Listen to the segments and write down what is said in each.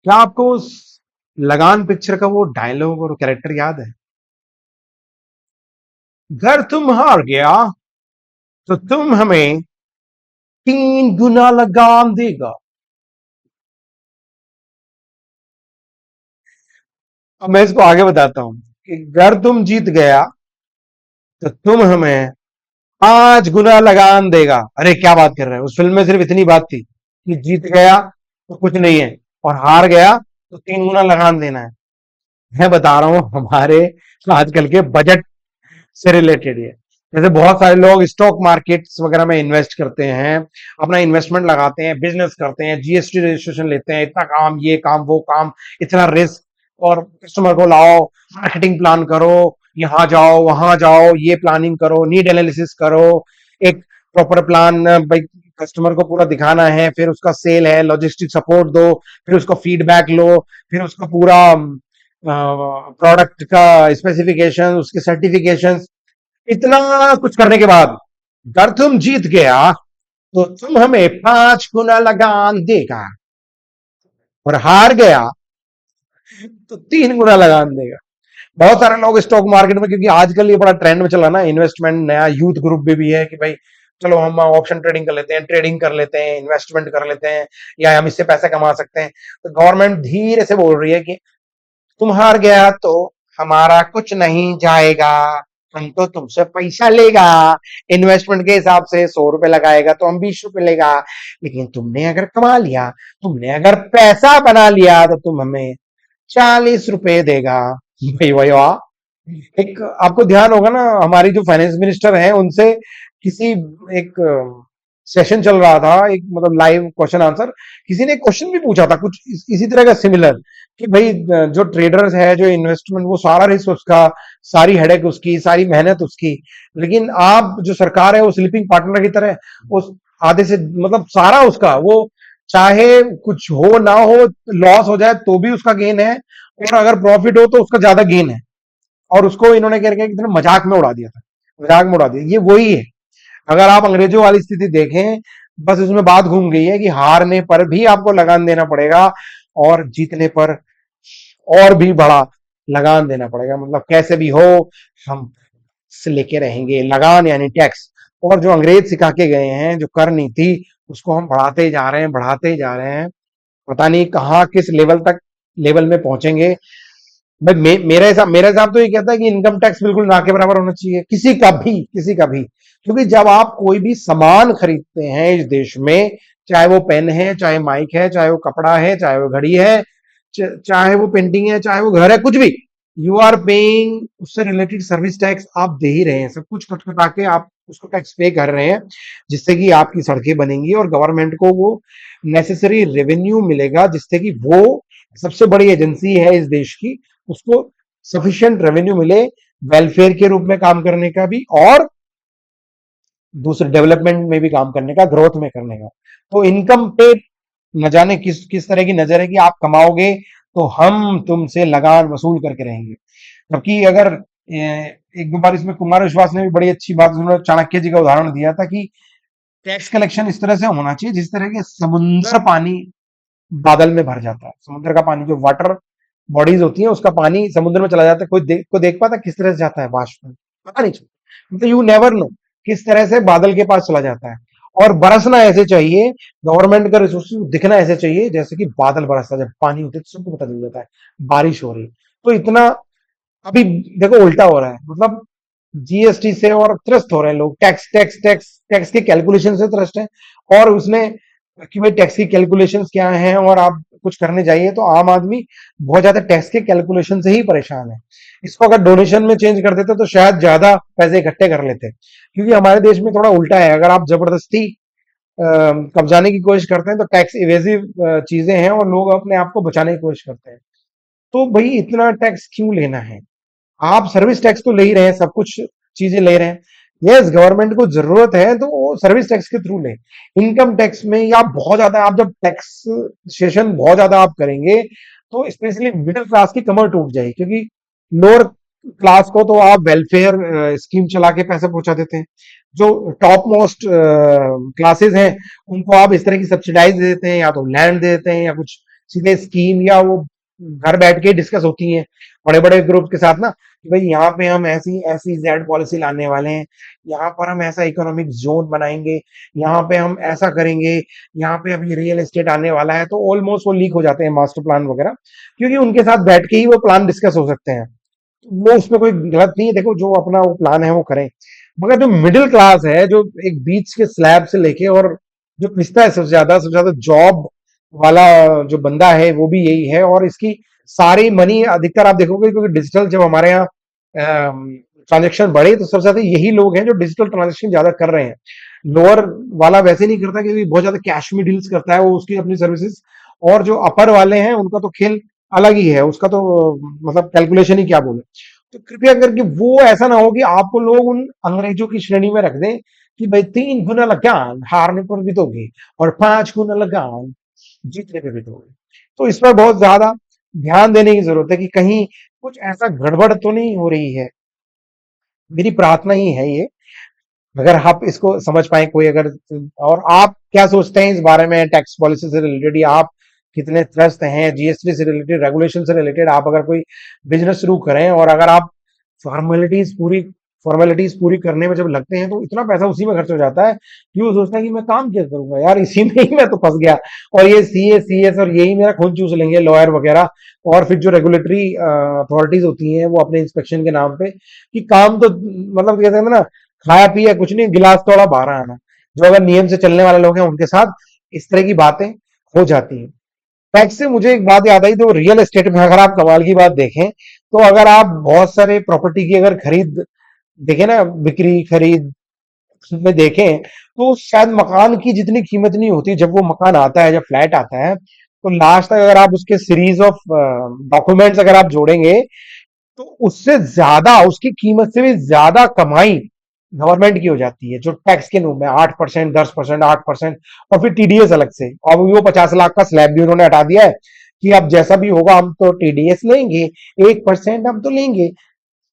क्या आपको उस लगान पिक्चर का वो डायलॉग और कैरेक्टर याद है? घर तुम हार गया तो तुम हमें 3 गुना लगान देगा। अब मैं इसको आगे बताता हूं कि घर तुम जीत गया तो तुम हमें 5 गुना लगान देगा। अरे क्या बात कर रहे हैं, उस फिल्म में सिर्फ इतनी बात थी कि जीत गया तो कुछ नहीं है और हार गया तो 3 गुना लगान देना है। मैं बता रहा हूं हमारे आजकल के बजट से रिलेटेड है। जैसे बहुत सारे लोग स्टॉक मार्केट्स वगैरह में इन्वेस्ट करते हैं, अपना इन्वेस्टमेंट लगाते हैं, बिजनेस करते हैं, जीएसटी रजिस्ट्रेशन लेते हैं, इतना काम, ये काम, वो काम, इतना रिस्क, और कस्टमर को लाओ, मार्केटिंग प्लान करो, यहाँ जाओ, वहां जाओ, ये प्लानिंग करो, नीड एनालिसिस करो, एक प्रॉपर प्लान भाई कस्टमर को पूरा दिखाना है, फिर उसका सेल है, लॉजिस्टिक सपोर्ट दो, फिर उसका फीडबैक लो, फिर उसका पूरा प्रोडक्ट का स्पेसिफिकेशन, उसके सर्टिफिकेशन, इतना कुछ करने के बाद अगर तुम जीत गया तो तुम हमें 5 गुना लगान देगा, और हार गया तो 3 गुना लगान देगा। बहुत सारे लोग स्टॉक मार्केट में, क्योंकि आजकल ये बड़ा ट्रेंड में चला ना इन्वेस्टमेंट, नया यूथ ग्रुप भी है कि भाई चलो हम ऑप्शन ट्रेडिंग कर लेते हैं, ट्रेडिंग कर लेते हैं, इन्वेस्टमेंट कर लेते हैं, या हम इससे पैसे कमा सकते हैं। तो गवर्नमेंट धीरे से बोल रही है कि तुम हार गया तो हमारा कुछ नहीं जाएगा, हम तो तुमसे पैसा लेगा, इन्वेस्टमेंट के हिसाब से 100 रुपए लगाएगा तो हम 20 रुपए लेगा, लेकिन तुमने अगर कमा लिया, तुमने अगर पैसा बना लिया तो तुम हमें 40 रुपए देगा। भाई भाई वाह। एक आपको ध्यान होगा ना, हमारी जो फाइनेंस मिनिस्टर हैं उनसे किसी एक सेशन चल रहा था, एक मतलब लाइव क्वेश्चन आंसर, किसी ने क्वेश्चन भी पूछा था कुछ इसी तरह का सिमिलर, कि भाई जो ट्रेडर्स है, जो इन्वेस्टमेंट, वो सारा रिस्क उसका, सारी हेडेक उसकी, सारी मेहनत उसकी, लेकिन आप जो सरकार है वो स्लीपिंग पार्टनर की तरह उस आधे से मतलब सारा उसका, वो चाहे कुछ हो ना हो, लॉस हो जाए तो भी उसका गेन है, और अगर प्रॉफिट हो तो उसका ज्यादा गेन है। और उसको इन्होंने करके कितने मजाक में उड़ा दिया था, मजाक में उड़ा दिया। ये वही है, अगर आप अंग्रेजों वाली स्थिति देखें, बस उसमें बात घूम गई है कि हारने पर भी आपको लगान देना पड़ेगा, और जीतने पर और भी बड़ा लगान देना पड़ेगा। मतलब कैसे भी हो हम से लेके रहेंगे लगान, यानी टैक्स। और जो अंग्रेज सिखा के गए हैं, जो कर नीति, उसको हम बढ़ाते ही जा रहे हैं, बढ़ाते ही जा रहे हैं। पता नहीं कहाँ किस लेवल तक, लेवल में पहुंचेंगे। भाई मेरा हिसाब तो ये कहता है कि इनकम टैक्स बिल्कुल ना के बराबर होना चाहिए, किसी का भी, किसी का भी। क्योंकि जब आप कोई भी सामान खरीदते हैं इस देश में, चाहे वो पेन है, चाहे माइक है, चाहे वो कपड़ा है, चाहे वो घड़ी है, चाहे वो पेंटिंग है, चाहे वो घर है, कुछ भी, यू आर पेइंग, उससे रिलेटेड सर्विस टैक्स आप दे ही रहे हैं। सब कुछ कटकटा के आप उसको टैक्स पे कर रहे हैं, जिससे कि आपकी सड़कें बनेंगी और गवर्नमेंट को वो नेसेसरी रेवेन्यू मिलेगा, जिससे कि वो सबसे बड़ी एजेंसी है इस देश की, उसको सफिशिएंट रेवेन्यू मिले, वेलफेयर के रूप में काम करने का भी, और दूसरे डेवलपमेंट में भी काम करने का, ग्रोथ में करने का। तो इनकम पे न जाने किस किस तरह की नजर है कि आप कमाओगे तो हम तुमसे लगान वसूल करके रहेंगे। जबकि अगर एक दो बार इसमें कुमार विश्वास ने भी बड़ी अच्छी बात, उन्होंने चाणक्य जी का उदाहरण दिया था कि टैक्स कलेक्शन इस तरह से होना चाहिए जिस तरह के समुद्र पानी बादल में भर जाता है। समुद्र का पानी, जो वाटर बॉडीज होती है, उसका पानी समुद्र में चला जाता है, कोई देख पाता किस तरह से जाता है वाष्प में? पता नहीं चलता, मतलब यू नेवर नो किस तरह से बादल के पास चला जाता है। और बरसना ऐसे चाहिए, गवर्नमेंट का रिसोर्सेज दिखना ऐसे चाहिए जैसे कि बादल बरसता है, जब पानी होते है तो सबको पता चल जाता है बारिश हो रही। तो इतना अभी देखो उल्टा हो रहा है, मतलब जीएसटी से और त्रस्त हो रहे हैं लोग, टैक्स टैक्स टैक्स टैक्स के कैलकुलेशन से त्रस्त है। और उसने कि भाई टैक्स की कैलकुलेशंस क्या हैं, और आप कुछ करने जाइए तो आम आदमी बहुत ज्यादा टैक्स के कैलकुलेशन से ही परेशान है। इसको अगर डोनेशन में चेंज कर देते तो शायद ज्यादा पैसे इकट्ठे कर लेते, क्योंकि हमारे देश में थोड़ा उल्टा है, अगर आप जबरदस्ती कब्जाने की कोशिश करते हैं तो टैक्स इवेसिव चीजें हैं, और लोग अपने आप को बचाने की कोशिश करते हैं। तो भाई इतना टैक्स क्यों लेना है? आप सर्विस टैक्स तो ले ही रहे हैं, सब कुछ चीजें ले रहे हैं। यस, गवर्नमेंट को जरूरत है तो वो सर्विस टैक्स के थ्रू ले। इनकम टैक्स में या बहुत ज्यादा, आप जब टैक्सेशन बहुत ज्यादा आप करेंगे तो स्पेशली मिडिल क्लास की कमर टूट जाएगी, क्योंकि लोअर क्लास को तो आप वेलफेयर स्कीम चला के पैसे पहुंचा देते हैं, जो टॉप मोस्ट क्लासेस हैं उनको आप इस तरह की सब्सिडाइज दे देते हैं, या तो लैंड दे देते हैं या कुछ सीधे स्कीम या वो घर बैठ के डिस्कस होती हैं बड़े बड़े ग्रुप के साथ ना, कि भाई यहाँ पे हम ऐसी ऐसी जेड पॉलिसी लाने वाले हैं, यहाँ पर हम ऐसा इकोनॉमिक जोन बनाएंगे, यहाँ पे हम ऐसा करेंगे, यहाँ पे अभी रियल एस्टेट आने वाला है, तो ऑलमोस्ट वो लीक हो जाते हैं मास्टर प्लान वगैरह, क्योंकि उनके साथ बैठ के ही वो प्लान डिस्कस हो सकते हैं। वो उसमें कोई गलत नहीं है, देखो जो अपना वो प्लान है वो करें। मगर जो मिडिल क्लास है, जो एक बीच के स्लैब से लेके और जो पिसता है सबसे ज्यादा जॉब वाला जो बंदा है वो भी यही है, और इसकी सारी मनी अधिकतर आप देखोगे, क्योंकि डिजिटल जब हमारे यहाँ ट्रांजेक्शन बढ़े तो सबसे ज्यादा यही लोग हैं जो डिजिटल ट्रांजेक्शन ज्यादा कर रहे हैं। लोअर वाला वैसे नहीं करता, क्योंकि बहुत ज्यादा कैश में डील्स करता है वो, उसकी अपनी सर्विसेज। और जो अपर वाले हैं उनका तो खेल अलग ही है, उसका तो मतलब कैलकुलेशन ही क्या बोले। तो कृपया करके वो ऐसा ना हो कि आपको लोग उन अंग्रेजों की श्रेणी में रख दें कि भाई 3 गुना लगान हारने पर भी दोगे और 5 गुना लगान जीतने पे भी दोगे। तो इस पर बहुत ज्यादा ध्यान देने की जरूरत है कि कहीं कुछ ऐसा गड़बड़ तो नहीं हो रही है। मेरी प्रार्थना ही है ये, अगर आप इसको समझ पाए कोई अगर। और आप क्या सोचते हैं इस बारे में, टैक्स पॉलिसी से रिलेटेड, या आप कितने त्रस्त हैं जीएसटी से रिलेटेड, रेगुलेशन से रिलेटेड? आप अगर कोई बिजनेस शुरू करें और अगर आप फॉर्मेलिटीज पूरी फॉर्मेलिटीज पूरी करने में जब लगते हैं तो इतना पैसा उसी में खर्च हो जाता है कि वो सोचता है कि मैं काम क्या करूंगा यार, इसी में ही मैं तो फंस गया। और ये सीएस और यही मेरा खून चूस लेंगे लॉयर वगैरह। और फिर जो रेगुलेटरी अथॉरिटीज होती हैं वो अपने इंस्पेक्शन के नाम पे, कि काम तो मतलब कहते हैं ना, खाया पिया कुछ नहीं, गिलास तोड़ा बाहर आना। जो अगर नियम से चलने वाले लोग हैं उनके साथ इस तरह की बातें हो जाती हैं। टैक्स से मुझे एक बात याद आई, तो रियल एस्टेट में अगर आप कमाल की बात देखें, तो अगर आप बहुत सारे प्रॉपर्टी की अगर खरीद देखें ना, बिक्री खरीद में देखें, तो शायद मकान की जितनी कीमत नहीं होती जब वो मकान आता है, जब फ्लैट आता है, तो लास्ट तक अगर आप उसके सीरीज ऑफ डॉक्यूमेंट्स अगर आप जोड़ेंगे, तो उससे ज्यादा, उसकी कीमत से भी ज्यादा कमाई गवर्नमेंट की हो जाती है, जो टैक्स के रूप में 8%, 10%, 8%। और फिर टीडीएस अलग से। अब वो 50 लाख का स्लैब भी उन्होंने हटा दिया है कि अब जैसा भी होगा हम तो टीडीएस लेंगे, 1% हम तो लेंगे।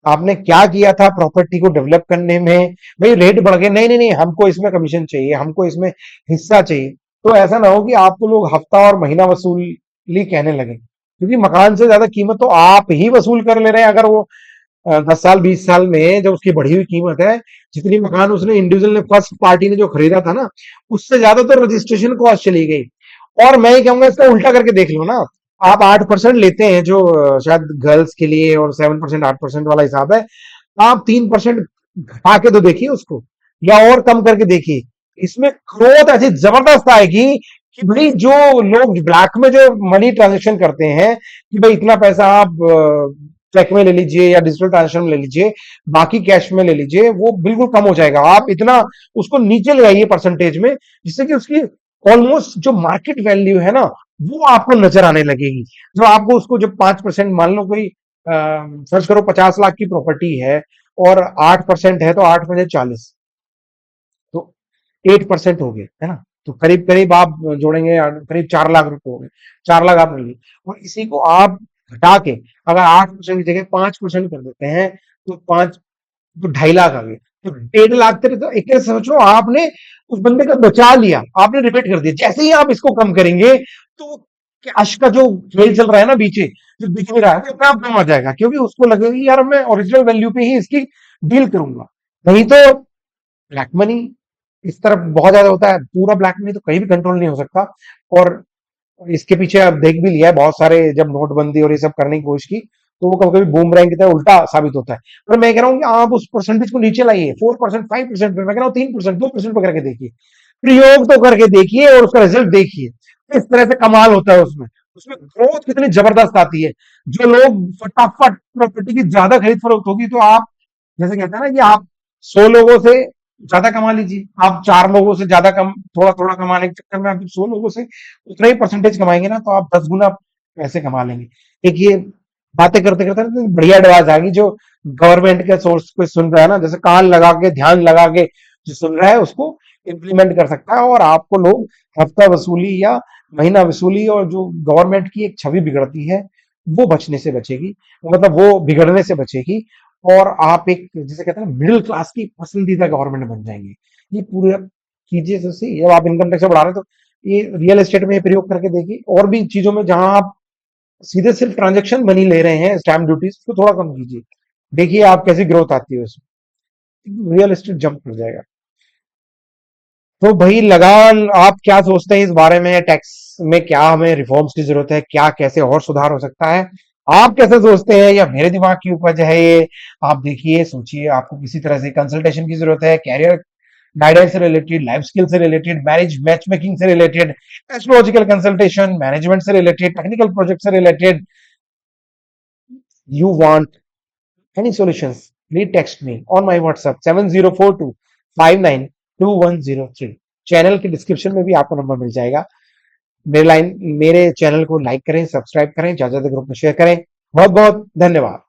आपने क्या किया था प्रॉपर्टी को डेवलप करने में? भाई रेट बढ़ गए, नहीं नहीं नहीं, हमको इसमें कमीशन चाहिए, हमको इसमें हिस्सा चाहिए। तो ऐसा ना हो कि आपको लोग हफ्ता और महीना वसूली कहने लगे, क्योंकि मकान से ज्यादा कीमत तो आप ही वसूल कर ले रहे हैं। अगर वो 10 साल 20 साल में जब उसकी बढ़ी हुई कीमत है, जितनी मकान उसने इंडिविजुअल ने फर्स्ट पार्टी ने जो खरीदा था ना, उससे ज्यादा तो रजिस्ट्रेशन कॉस्ट चली गई। और मैं ही कहूंगा इसका उल्टा करके देख लो ना। आप 8% लेते हैं जो शायद गर्ल्स के लिए, और 7% 8% वाला हिसाब है। आप 3% घटा के तो देखिए उसको, या और कम करके देखिए। इसमें ग्रोथ ऐसी जबरदस्त आएगी कि भाई जो लोग ब्लैक में जो मनी ट्रांजेक्शन करते हैं, कि भाई इतना पैसा आप चेक में ले लीजिए या डिजिटल ट्रांजेक्शन में ले लीजिए, बाकी कैश में ले लीजिए, वो बिल्कुल कम हो जाएगा। आप इतना उसको नीचे ले आइए परसेंटेज में, जिससे कि उसकी ऑलमोस्ट जो मार्केट वैल्यू है ना, वो आपको नजर आने लगेगी। जो आपको उसको जब 5%, मान लो कोई सर्च करो 50 लाख की प्रॉपर्टी है और 8% है, तो 8 × 40, तो 8% हो गए, है ना? तो करीब करीब आप जोड़ेंगे करीब 4 लाख रुपए हो गए। 4 लाख आप ले लीजिए, और इसी को आप घटा के अगर 8% की जगह 5% कर देते हैं, तो 2.5 लाख आ गए। तो 1.5 लाख तेरे, तो एक तरह से सोचो आपने उस बंदे का बचा लिया, आपने रिपीट कर दिया। जैसे ही आप इसको कम करेंगे, तो कैश का जो खेल चल रहा है ना पीछे, जो दिख नहीं रहा है, वो अपने आप कम आ जाएगा, क्योंकि उसको लगेगा कि यार मैं ओरिजिनल वैल्यू पे ही इसकी डील करूंगा। नहीं तो ब्लैक मनी इस तरफ बहुत ज्यादा होता है, पूरा ब्लैक मनी तो कहीं भी कंट्रोल नहीं हो सकता। और इसके पीछे आप देख भी लिया है, बहुत सारे जब नोटबंदी और ये सब करने की कोशिश की, तो वो कभी कभी बूमरैंग की तरह उल्टा साबित होता है। पर मैं कह रहा हूँ कि आप उस परसेंटेज को नीचे लाइए, 4%, 5% पे, मैं कह रहा हूँ 3%, 2% पे करके देखिए, प्रयोग तो करके देखिए और उसका रिजल्ट देखिए। इस तरह से कमाल होता है उसमें। उसमें ग्रोथ कितनी जबरदस्त आती है। जो लोग फटाफट प्रॉपर्टी की ज्यादा खरीद फरोख्त होगी, तो आप जैसे कहते हैं ना कि आप 100 लोगों से ज्यादा कमा लीजिए, आप 4 लोगों से ज्यादा कम, थोड़ा थोड़ा कमाने के चक्कर में आप 100 लोगों से उतना ही परसेंटेज कमाएंगे ना, तो आप 10 गुना पैसे कमा लेंगे। एक ये बातें करते करते ना बढ़िया एडवाइस आ गई, जो गवर्नमेंट के सोर्स को सुन रहा है ना, जैसे कान लगा के ध्यान लगा के जो सुन रहा है उसको इम्प्लीमेंट कर सकता है। और आपको लोग हफ्ता वसूली या महीना वसूली और जो गवर्नमेंट की एक छवि बिगड़ती है, वो बचने से बचेगी, मतलब वो बिगड़ने से बचेगी। और आप एक जिसे कहते हैं ना मिडिल क्लास की पसंदीदा गवर्नमेंट बन जाएंगे। ये पूरे कीजिए तो सही। जब आप इनकम टैक्स बढ़ा रहे हैं, तो ये रियल एस्टेट में प्रयोग करके देखिए, और भी चीजों में जहां आप सीधे सिर्फ ट्रांजेक्शन मनी ले रहे हैं, स्टैम्प ड्यूटीज को थोड़ा कम कीजिए, देखिए आप कैसी ग्रोथ आती है उसमें, रियल एस्टेट जंप कर जाएगा। तो भाई लगान, आप क्या सोचते हैं इस बारे में? टैक्स में क्या हमें रिफॉर्म्स की जरूरत है, क्या कैसे और सुधार हो सकता है? आप कैसे सोचते हैं, या मेरे दिमाग की उपज है ये? आप देखिए, सोचिए, आपको किसी तरह से कंसल्टेशन की जरूरत है, कैरियर गाइडेंस से रिलेटेड, लाइफ स्किल से रिलेटेड, मैरिज मैच मेकिंग से रिलेटेड, एस्ट्रोलॉजिकल कंसल्टेशन, मैनेजमेंट से रिलेटेड, टेक्निकल प्रोजेक्ट से related, you want any solutions, please text me on my WhatsApp 7042592103। Channel के डिस्क्रिप्शन में भी आपको नंबर मिल जाएगा। मेरे चैनल को लाइक करें, सब्सक्राइब करें, ज्यादा ग्रुप में शेयर करें। बहुत बहुत धन्यवाद।